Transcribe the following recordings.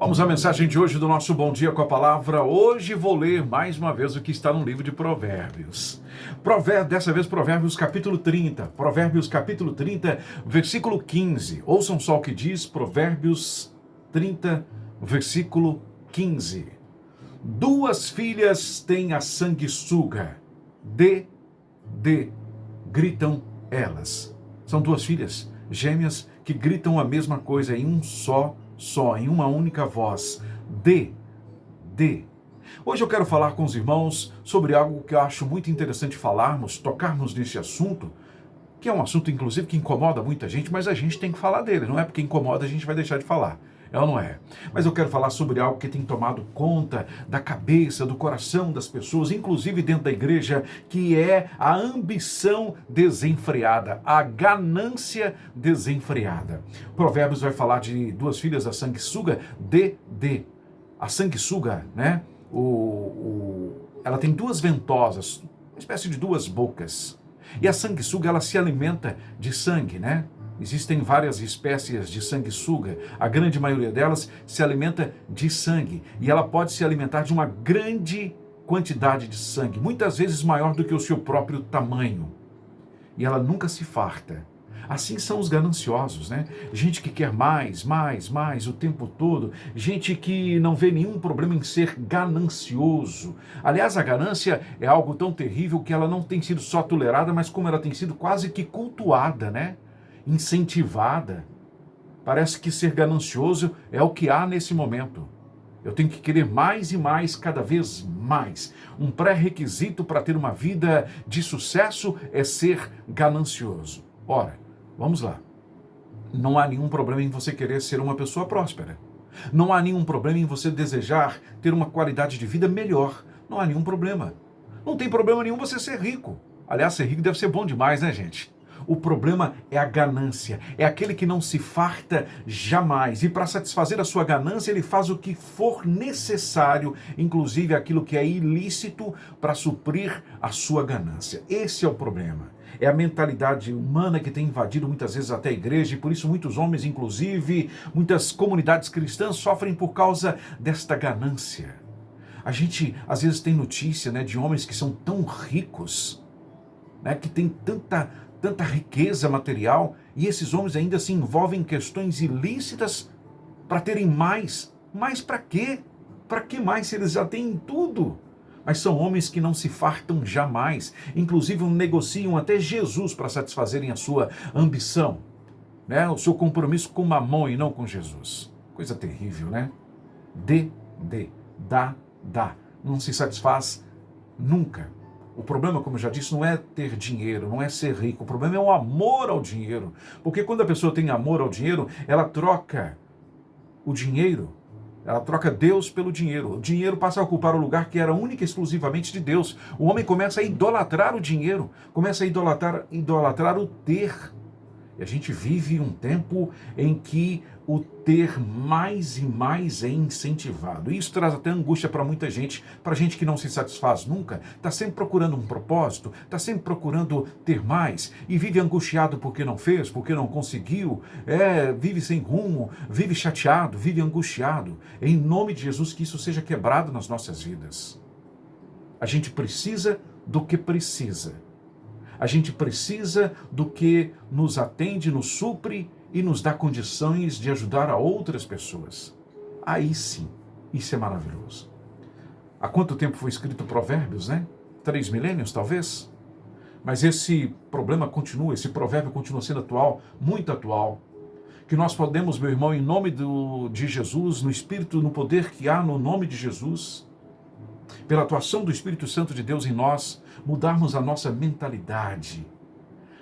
Vamos à mensagem de hoje do nosso Bom Dia com a Palavra. Hoje vou ler mais uma vez o que está no livro de Provérbios. Dessa vez Provérbios capítulo 30. Provérbios capítulo 30, versículo 15. Ouçam só o que diz Provérbios 30, versículo 15. Duas filhas têm a sanguessuga. Gritam elas. São duas filhas gêmeas que gritam a mesma coisa em um só, em uma única voz. Hoje eu quero falar com os irmãos sobre algo que eu acho muito interessante tocarmos nesse assunto, que é um assunto, inclusive, que incomoda muita gente, mas a gente tem que falar dele. Não é porque incomoda a gente vai deixar de falar. É ou não é? Mas eu quero falar sobre algo que tem tomado conta da cabeça, do coração das pessoas, inclusive dentro da igreja, que é a ambição desenfreada, a ganância desenfreada. Provérbios vai falar de duas filhas da sanguessuga, A sanguessuga, né? Ela tem duas ventosas, uma espécie de duas bocas. E a sanguessuga, ela se alimenta de sangue, né? Existem várias espécies de sanguessuga. A grande maioria delas se alimenta de sangue. E ela pode se alimentar de uma grande quantidade de sangue, muitas vezes maior do que o seu próprio tamanho. E ela nunca se farta. Assim são os gananciosos, né? Gente que quer mais o tempo todo. Gente que não vê nenhum problema em ser ganancioso. Aliás, a ganância é algo tão terrível que ela não tem sido só tolerada, mas como ela tem sido quase que cultuada, né? Incentivada. Parece que ser ganancioso é o que há nesse momento. Eu tenho que querer mais e mais, cada vez mais. Um pré-requisito para ter uma vida de sucesso é ser ganancioso. Ora, vamos lá. Não há nenhum problema em você querer ser uma pessoa próspera. Não há nenhum problema em você desejar ter uma qualidade de vida melhor. Não há nenhum problema. Não tem problema nenhum você ser rico. Aliás, ser rico deve ser bom demais, né, gente? O problema é a ganância, é aquele que não se farta jamais. E para satisfazer a sua ganância, ele faz o que for necessário, inclusive aquilo que é ilícito, para suprir a sua ganância. Esse é o problema. É a mentalidade humana que tem invadido muitas vezes até a igreja, e por isso muitos homens, inclusive, muitas comunidades cristãs sofrem por causa desta ganância. A gente, às vezes, tem notícia, né, de homens que são tão ricos, né, que têm tanta riqueza material, e esses homens ainda se envolvem em questões ilícitas para terem mais. Mas para quê? Para que mais se eles já têm tudo? Mas são homens que não se fartam jamais. Inclusive negociam até Jesus para satisfazerem a sua ambição, né? O seu compromisso com Mamon e não com Jesus. Coisa terrível, né? Dá. Não se satisfaz nunca. O problema, como eu já disse, não é ter dinheiro, não é ser rico. O problema é o amor ao dinheiro. Porque quando a pessoa tem amor ao dinheiro, ela troca o dinheiro, ela troca Deus pelo dinheiro. O dinheiro passa a ocupar o lugar que era única e exclusivamente de Deus. O homem começa a idolatrar o dinheiro, começa a idolatrar o ter. E a gente vive um tempo em que o ter mais e mais é incentivado. Isso traz até angústia para muita gente, para gente que não se satisfaz nunca, está sempre procurando um propósito, está sempre procurando ter mais, e vive angustiado porque não fez, porque não conseguiu, vive sem rumo, vive chateado, vive angustiado. Em nome de Jesus, que isso seja quebrado nas nossas vidas. A gente precisa do que precisa. A gente precisa do que nos atende, nos supre e nos dá condições de ajudar a outras pessoas. Aí sim, isso é maravilhoso. Há quanto tempo foi escrito Provérbios, né? 3 milênios, talvez? Mas esse problema continua, esse provérbio continua sendo atual, muito atual. Que nós podemos, meu irmão, em nome de Jesus, no Espírito, no poder que há no nome de Jesus, pela atuação do Espírito Santo de Deus em nós, mudarmos a nossa mentalidade.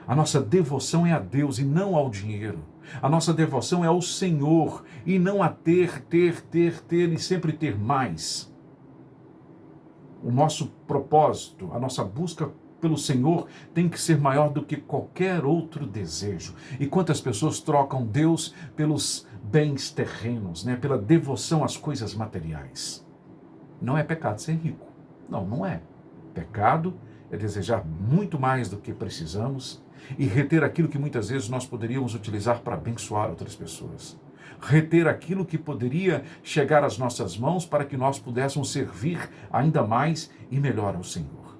A nossa devoção é a Deus e não ao dinheiro. A nossa devoção é ao Senhor e não a ter e sempre ter mais. O nosso propósito, a nossa busca pelo Senhor tem que ser maior do que qualquer outro desejo. E quantas pessoas trocam Deus pelos bens terrenos, né? Pela devoção às coisas materiais. Não é pecado ser rico. Não é. Pecado é desejar muito mais do que precisamos e reter aquilo que muitas vezes nós poderíamos utilizar para abençoar outras pessoas. reter aquilo que poderia chegar às nossas mãos para que nós pudéssemos servir ainda mais e melhor ao Senhor.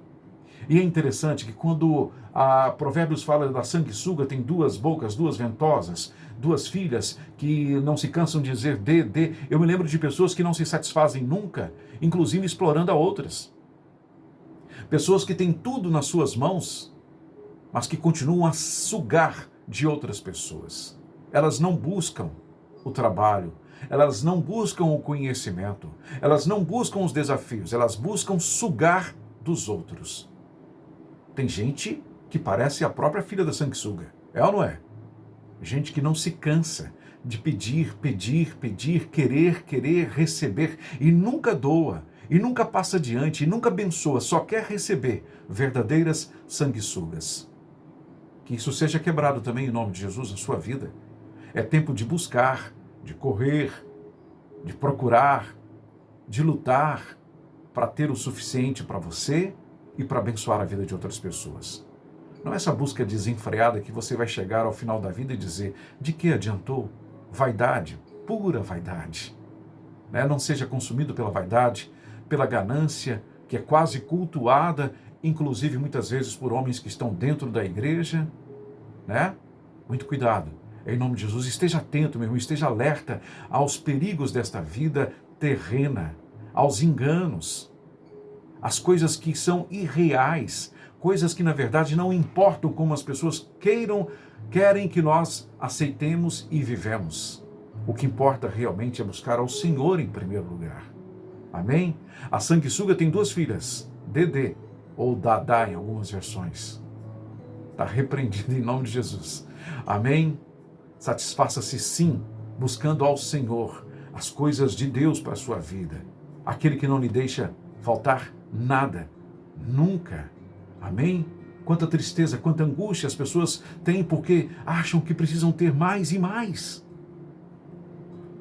E é interessante que quando a Provérbios fala da sanguessuga, tem duas bocas, duas ventosas, duas filhas que não se cansam de dizer dê. Eu me lembro de pessoas que não se satisfazem nunca, inclusive explorando a outras. Pessoas que têm tudo nas suas mãos, mas que continuam a sugar de outras pessoas. Elas não buscam o trabalho, elas não buscam o conhecimento, elas não buscam os desafios, elas buscam sugar dos outros. Tem gente que parece a própria filha da sanguessuga, é ou não é? Gente que não se cansa de pedir, querer, receber e nunca doa, e nunca passa adiante, e nunca abençoa, só quer receber, verdadeiras sanguessugas. Que isso seja quebrado também em nome de Jesus na sua vida. É tempo de buscar, de correr, de procurar, de lutar para ter o suficiente para você e para abençoar a vida de outras pessoas. Não é essa busca desenfreada que você vai chegar ao final da vida e dizer, de que adiantou? Vaidade, pura vaidade. Não seja consumido pela vaidade, pela ganância, que é quase cultuada, inclusive muitas vezes por homens que estão dentro da igreja. Muito cuidado. Em nome de Jesus, esteja atento, meu irmão, esteja alerta aos perigos desta vida terrena, aos enganos, as coisas que são irreais, coisas que na verdade não importam como as pessoas querem que nós aceitemos e vivemos. O que importa realmente é buscar ao Senhor em primeiro lugar. Amém? A sanguessuga tem duas filhas, Dedê ou Dadá em algumas versões. Está repreendido em nome de Jesus. Amém? Satisfaça-se sim, buscando ao Senhor as coisas de Deus para a sua vida. Aquele que não lhe deixa faltar nada, nunca. Amém? Quanta tristeza, quanta angústia as pessoas têm porque acham que precisam ter mais e mais.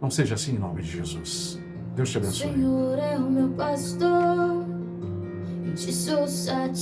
Não seja assim em nome de Jesus. Deus te abençoe. Senhor é o meu pastor, em ti sou satisfeito.